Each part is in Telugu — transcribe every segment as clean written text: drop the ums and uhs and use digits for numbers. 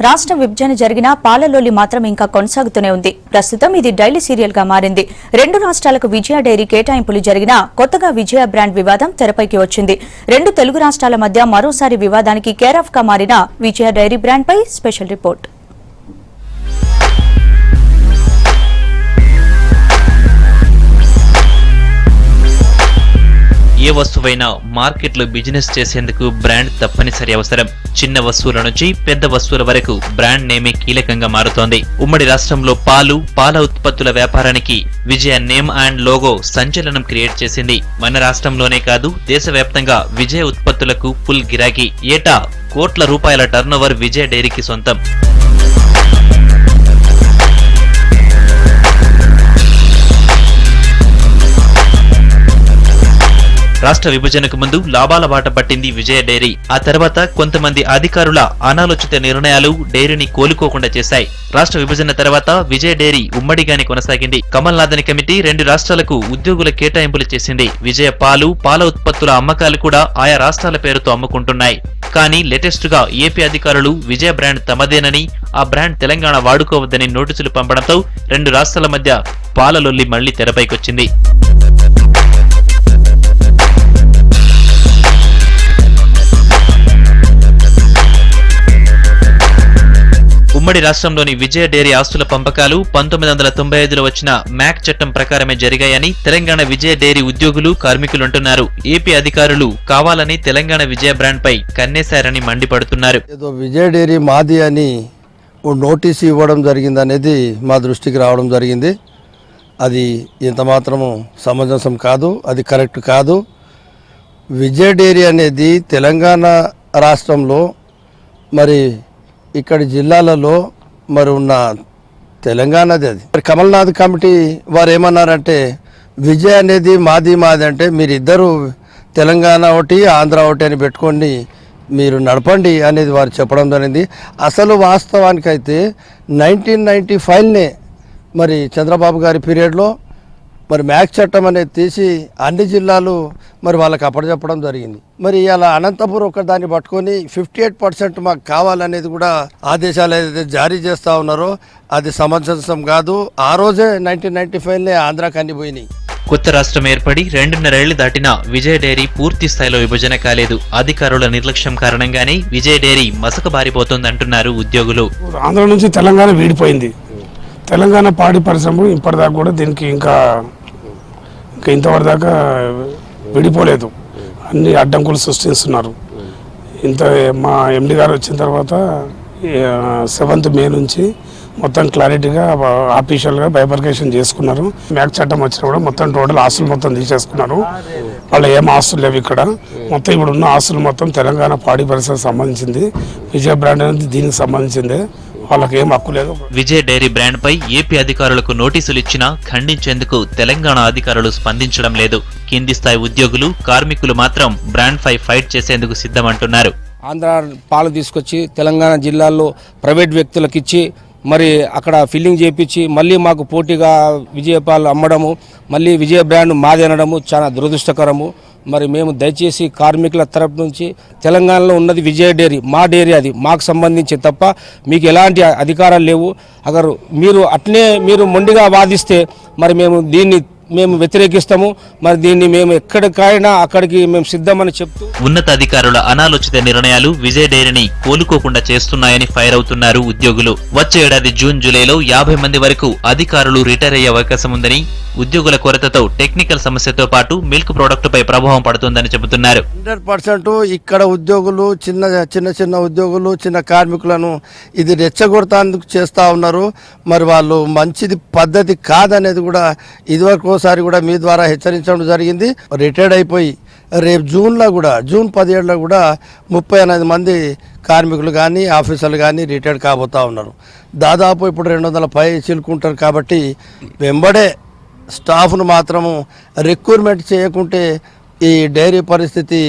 రాష్ట్ర విభజన జరిగిన పాలలోలి మాత్రం ఇంకా కొనసాగుతూనే ఉంది. ప్రస్తుతం ఇది డైలీ సీరియల్ గా మారింది. రెండు రాష్ట్రాలకు విజయ డైరీ కేటాయింపులు జరిగినా కొత్తగా విజయ బ్రాండ్ వివాదం తెరపైకి వచ్చింది. రెండు తెలుగు రాష్ట్రాల మధ్య మరోసారి వివాదానికి కేర్ ఆఫ్ గా మారిన విజయ డైరీ బ్రాండ్ పై స్పెషల్ రిపోర్ట్. ఏ వస్తువైనా మార్కెట్లో బిజినెస్ చేసేందుకు బ్రాండ్ తప్పనిసరి అవసరం. చిన్న వస్తువుల నుంచి పెద్ద వస్తువుల వరకు బ్రాండ్ నేమే కీలకంగా మారుతోంది. ఉమ్మడి రాష్ట్రంలో పాల ఉత్పత్తుల వ్యాపారానికి విజయ నేమ్ అండ్ లోగో సంచలనం క్రియేట్ చేసింది. మన రాష్ట్రంలోనే కాదు, దేశవ్యాప్తంగా విజయ ఉత్పత్తులకు ఫుల్ గిరాకీ. ఏటా కోట్ల రూపాయల టర్నోవర్ విజయ డైరీకి సొంతం. రాష్ట్ర విభజనకు ముందు లాభాల బాట పట్టింది విజయ డైరీ. ఆ తర్వాత కొంతమంది అధికారుల అనాలోచిత నిర్ణయాలు డైరీని కోలుకోకుండా చేశాయి. రాష్ట్ర విభజన తర్వాత విజయ డైరీ ఉమ్మడిగానే కొనసాగింది. కమల్నాథన్ కమిటీ రెండు రాష్ట్రాలకు ఉద్యోగుల కేటాయింపులు చేసింది. విజయ పాల ఉత్పత్తుల అమ్మకాలు కూడా ఆయా రాష్ట్రాల పేరుతో అమ్ముకుంటున్నాయి. కానీ లేటెస్ట్ గా ఏపీ అధికారులు విజయ బ్రాండ్ తమదేనని, ఆ బ్రాండ్ తెలంగాణ వాడుకోవద్దని నోటీసులు పంపడంతో రెండు రాష్ట్రాల మధ్య పాలలొల్లి మళ్లీ తెరపైకొచ్చింది. ఉమ్మడి రాష్ట్రంలోని విజయ డైరీ ఆస్తుల పంపకాలు 1995లో వచ్చిన మ్యాక్ చట్టం ప్రకారమే జరిగాయని తెలంగాణ విజయ డైరీ ఉద్యోగులు, కార్మికులు అంటున్నారు. ఏపీ అధికారులు కావాలని తెలంగాణ విజయ బ్రాండ్ పై కన్నేశారని మండిపడుతున్నారు. ఏదో విజయ డైరీ మాది అని ఓ నోటీసు ఇవ్వడం జరిగిందనేది మా దృష్టికి రావడం జరిగింది. అది ఇంత మాత్రము సమంజసం కాదు, అది కరెక్ట్ కాదు. విజయ డైరీ అనేది తెలంగాణ రాష్ట్రంలో మరి ఇక్కడ జిల్లాలలో మరి ఉన్న తెలంగాణది. అది కమల్నాథ్ కమిటీ వారు ఏమన్నారంటే విజయ్ అనేది మాది అంటే మీరిద్దరూ తెలంగాణ ఒకటి ఆంధ్ర ఒకటి అని పెట్టుకొని మీరు నడపండి అనేది వారు చెప్పడం జరిగింది. అసలు వాస్తవానికైతే 1995నే మరి చంద్రబాబు గారి పీరియడ్లో మరి మ్యాక్ చట్టం అనేది తీసి అన్ని జిల్లాలు మరి వాళ్ళకి అప్పచెప్పడం జరిగింది. మరి ఇలా అనంతపురం ఒక దాన్ని పట్టుకొని 58% మాకు కావాలనేది కూడా ఆదేశాలు ఏదైతే జారీ చేస్తూ ఉన్నారో అది సమంజసం కాదు. ఆ రోజే 1995నే ఆంధ్రాకి అన్ని పోయినాయి. కొత్త రాష్ట్రం ఏర్పడి 2.5 ఏళ్లు దాటినా విజయ డైరీ పూర్తి స్థాయిలో విభజన కాలేదు. అధికారుల నిర్లక్ష్యం కారణంగానే విజయ డైరీ మసకబారిపోతోందంటున్నారు ఉద్యోగులు. ఆంధ్ర నుంచి తెలంగాణ వీడిపోయింది. తెలంగాణ పాడి పరిశ్రమ ఇప్పటిదాకా కూడా దీనికి ఇంకా ఇంతవరకు దాకా విడిపోలేదు. అన్ని అడ్డంకులు సృష్టిస్తున్నారు. మా ఎండి గారు వచ్చిన తర్వాత 7th మే నుంచి మొత్తం క్లారిటీగా ఆఫీషియల్గా బైఫర్కేషన్ చేసుకున్నారు. మ్యాక్ చట్టం వచ్చినా కూడా మొత్తం టోటల్ ఆస్తులు మొత్తం తీసేసుకున్నారు. వాళ్ళ ఏం ఆస్తులు లేవు ఇక్కడ. మొత్తం ఇప్పుడు ఉన్న ఆస్తులు మొత్తం తెలంగాణ పాడి పరిశ్రమకు సంబంధించింది. విజయ బ్రాండ్ అనేది దీనికి సంబంధించిందే. వాళ్ళకి ఏం హక్కు లేదు. విజయ డైరీ బ్రాండ్ పై ఏపీ అధికారులకు నోటీసులు ఇచ్చినా ఖండించేందుకు తెలంగాణ అధికారులు స్పందించడం లేదు. కింది స్థాయి ఉద్యోగులు, కార్మికులు మాత్రం బ్రాండ్ పై ఫైట్ చేసేందుకు సిద్ధమంటున్నారు. ఆంధ్ర పాలు తీసుకొచ్చి తెలంగాణ జిల్లాల్లో ప్రైవేట్ వ్యక్తులకు ఇచ్చి మరి అక్కడ ఫిల్లింగ్ చేయించి మళ్ళీ మాకు పోటీగా విజయ పాలు అమ్మడము, మళ్ళీ విజయ బ్రాండ్ మాది అనడము చాలా దురదృష్టకరము. మరి మేము దయచేసి కార్మికుల తరపు నుంచి తెలంగాణలో ఉన్నది విజయ డైరీ, మా డైరీ, అది మాకు సంబంధించి తప్ప మీకు ఎలాంటి అధికారాలు లేవు. అగరు మీరు అట్నే మీరు మొండిగా వాదిస్తే మరి మేము వ్యతిరేకిస్తాము. మరి దీన్ని మేము ఎక్కడికైనా అక్కడికి మేము సిద్ధమని చెప్తూ ఉన్నతాధికారుల అనాలోచిత నిర్ణయాలు విజయ డైరీని కోలుకోకుండా చేస్తున్నాయని ఫైర్ అవుతున్నారు ఉద్యోగులు. వచ్చే ఏడాది జూన్, జూలైలో 50 మంది వరకు అధికారులు రిటైర్ అయ్యే అవకాశం ఉందని, ఉద్యోగుల కొరతతో టెక్నికల్ సమస్యతో పాటు మిల్క్ ప్రోడక్ట్ పై ప్రభావం పడుతుందని చెబుతున్నారు. 100% ఇక్కడ ఉద్యోగులు, చిన్న ఉద్యోగులు, చిన్న కార్మికులను ఇది రెచ్చగొడతాందుకు చేస్తూ ఉన్నారు. మరి వాళ్ళు మంచిది పద్ధతి కాదనేది కూడా ఇదివరకు ఒకసారి కూడా మీ ద్వారా హెచ్చరించడం జరిగింది. రిటైర్డ్ అయిపోయి రేపు జూన్ 17లో కూడా 38 మంది కార్మికులు కానీ ఆఫీసర్లు కానీ రిటైర్డ్ కాబోతూ ఉన్నారు. దాదాపు ఇప్పుడు 200 పై చిలుకుంటారు. కాబట్టి వెంబడే స్టాఫ్ను మాత్రము రిక్రూట్మెంట్ చేయకుంటే ఈ డైరీ పరిస్థితి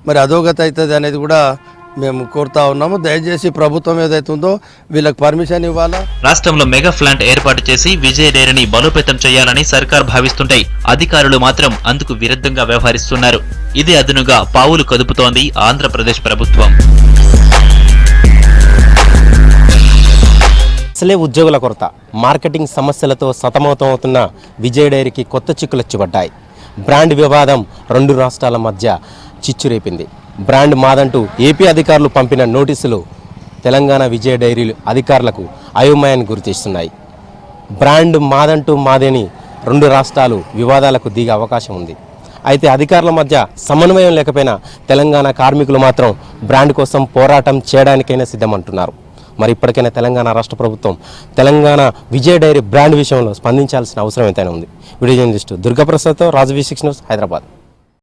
మరి అధోగతి అవుతుంది అనేది కూడా మేము కోరుతా ఉన్నాము. దయచేసి ప్రభుత్వం ఏదైతే ఉందో వీళ్ళకి పర్మిషన్ ఇవ్వాలా. రాష్ట్రంలో మెగా ప్లాంట్ ఏర్పాటు చేసి విజయ డైరీని బలోపేతం చేయాలని సర్కార్ భావిస్తుంటే అధికారులు మాత్రం అందుకు విరుద్ధంగా వ్యవహరిస్తున్నారు. ఇది అదునుగా పావులు కదుపుతోంది ఆంధ్రప్రదేశ్ ప్రభుత్వం. అసలే ఉద్యోగుల కొరత, మార్కెటింగ్ సమస్యలతో సతమతమవుతున్న విజయ డైరీకి కొత్త చిక్కులు వచ్చిపడ్డాయి. బ్రాండ్ వివాదం రెండు రాష్ట్రాల మధ్య చిచ్చురేపింది. బ్రాండ్ మాదంటూ ఏపీ అధికారులు పంపిన నోటీసులు తెలంగాణ విజయ డైరీ అధికారులకు అయోమయాన్ని గురిచేస్తున్నాయి. బ్రాండ్ మాదంటూ మాదేని రెండు రాష్ట్రాలు వివాదాలకు దిగే అవకాశం ఉంది. అయితే అధికారుల మధ్య సమన్వయం లేకపోయినా తెలంగాణ కార్మికులు మాత్రం బ్రాండ్ కోసం పోరాటం చేయడానికైనా సిద్ధమంటున్నారు. మరి ఇప్పటికైనా తెలంగాణ రాష్ట్ర ప్రభుత్వం తెలంగాణ విజయ డైరీ బ్రాండ్ విషయంలో స్పందించాల్సిన అవసరం ఎంతైనా ఉంది. వీడియో జర్నలిస్టు దుర్గాప్రసాద్తో రాజు V6 న్యూస్, హైదరాబాద్.